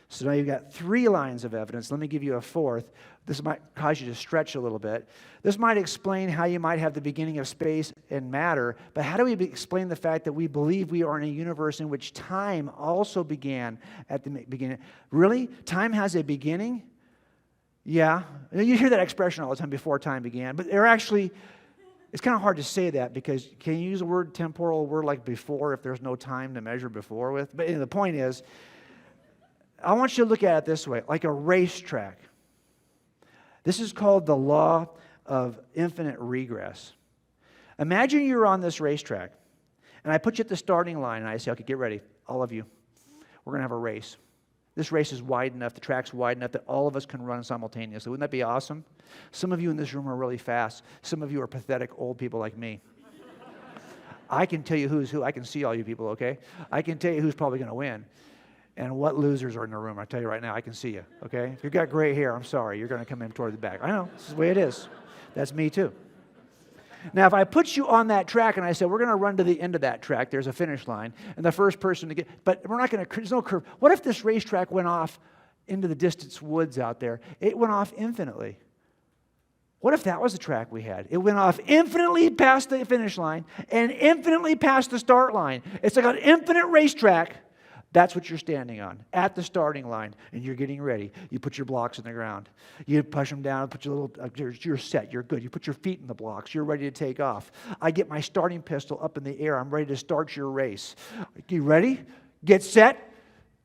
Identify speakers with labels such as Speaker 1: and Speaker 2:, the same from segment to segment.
Speaker 1: So now you've got 3 lines of evidence. Let me give you a 4th. This might cause you to stretch a little bit. This might explain how you might have the beginning of space and matter, but how do we explain the fact that we believe we are in a universe in which time also began at the beginning? Really? Time has a beginning? Yeah. You hear that expression all the time, before time began, but they're actually, it's kind of hard to say that because can you use a word temporal, a word like before, if there's no time to measure before with? But the point is, I want you to look at it this way, like a racetrack. This is called the Law of Infinite Regress. Imagine you're on this racetrack, and I put you at the starting line, and I say, okay, get ready, all of you. We're going to have a race. This race is wide enough, the track's wide enough that all of us can run simultaneously. Wouldn't that be awesome? Some of you in this room are really fast. Some of you are pathetic old people like me. I can tell you who's who. I can see all you people, okay? I can tell you who's probably going to win. And what losers are in the room. I tell you right now, I can see you, okay? If you've got gray hair, I'm sorry. You're going to come in toward the back. I know. This is the way it is. That's me too. Now, if I put you on that track and I said, we're going to run to the end of that track, there's a finish line, and the first person to get, but we're not going to, there's no curve. What if this racetrack went off into the distant woods out there? It went off infinitely. What if that was the track we had? It went off infinitely past the finish line and infinitely past the start line. It's like an infinite racetrack. That's what you're standing on, at the starting line, and you're getting ready. You put your blocks in the ground. You push them down, put your little, you're set, you're good. You put your feet in the blocks, you're ready to take off. I get my starting pistol up in the air. I'm ready to start your race. You ready? Get set.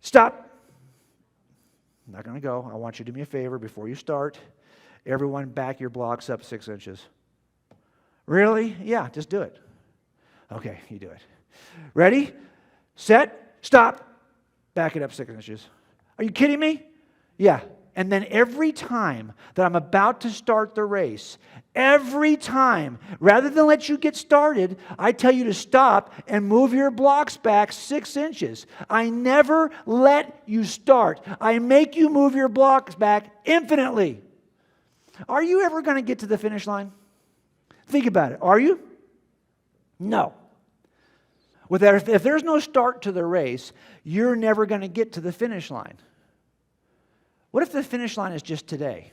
Speaker 1: Stop. I'm not going to go. I want you to do me a favor before you start. Everyone back your blocks up 6 inches. Really? Yeah, just do it. Okay, you do it. Ready? Set. Stop. Back it up 6 inches. Are you kidding me? Yeah. And then every time that I'm about to start the race, every time, rather than let you get started, I tell you to stop and move your blocks back 6 inches. I never let you start. I make you move your blocks back infinitely. Are you ever going to get to the finish line? Think about it. Are you? No. If there's no start to the race, you're never going to get to the finish line. What if the finish line is just today?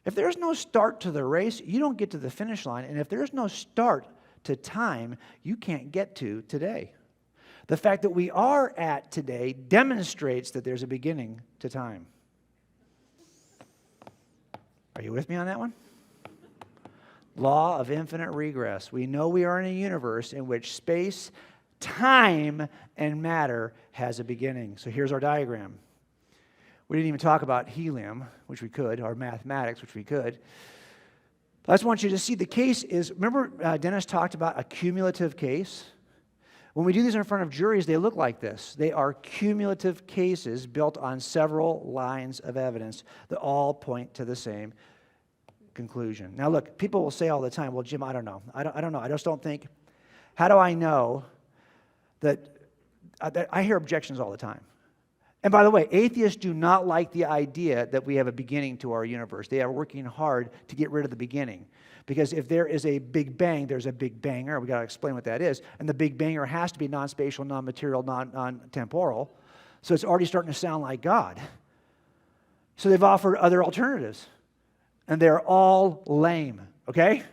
Speaker 1: If there's no start to the race, you don't get to the finish line. And if there's no start to time, you can't get to today. The fact that we are at today demonstrates that there's a beginning to time. Are you with me on that one? Law of infinite regress. We know we are in a universe in which space, time, and matter has a beginning. So here's our diagram. We didn't even talk about helium, which we could, or mathematics, which we could. I just want you to see the case is, remember Dennis talked about a cumulative case? When we do these in front of juries, they look like this. They are cumulative cases built on several lines of evidence that all point to the same conclusion. Now look, people will say all the time, well, Jim, I don't know. I don't know. I just don't think. How do I know that I hear objections all the time. And by the way, atheists do not like the idea that we have a beginning to our universe. They are working hard to get rid of the beginning. Because if there is a big bang, there's a big banger. We've got to explain what that is. And the big banger has to be non-spatial, non-material, non-temporal. So it's already starting to sound like God. So they've offered other alternatives. And they're all lame, okay?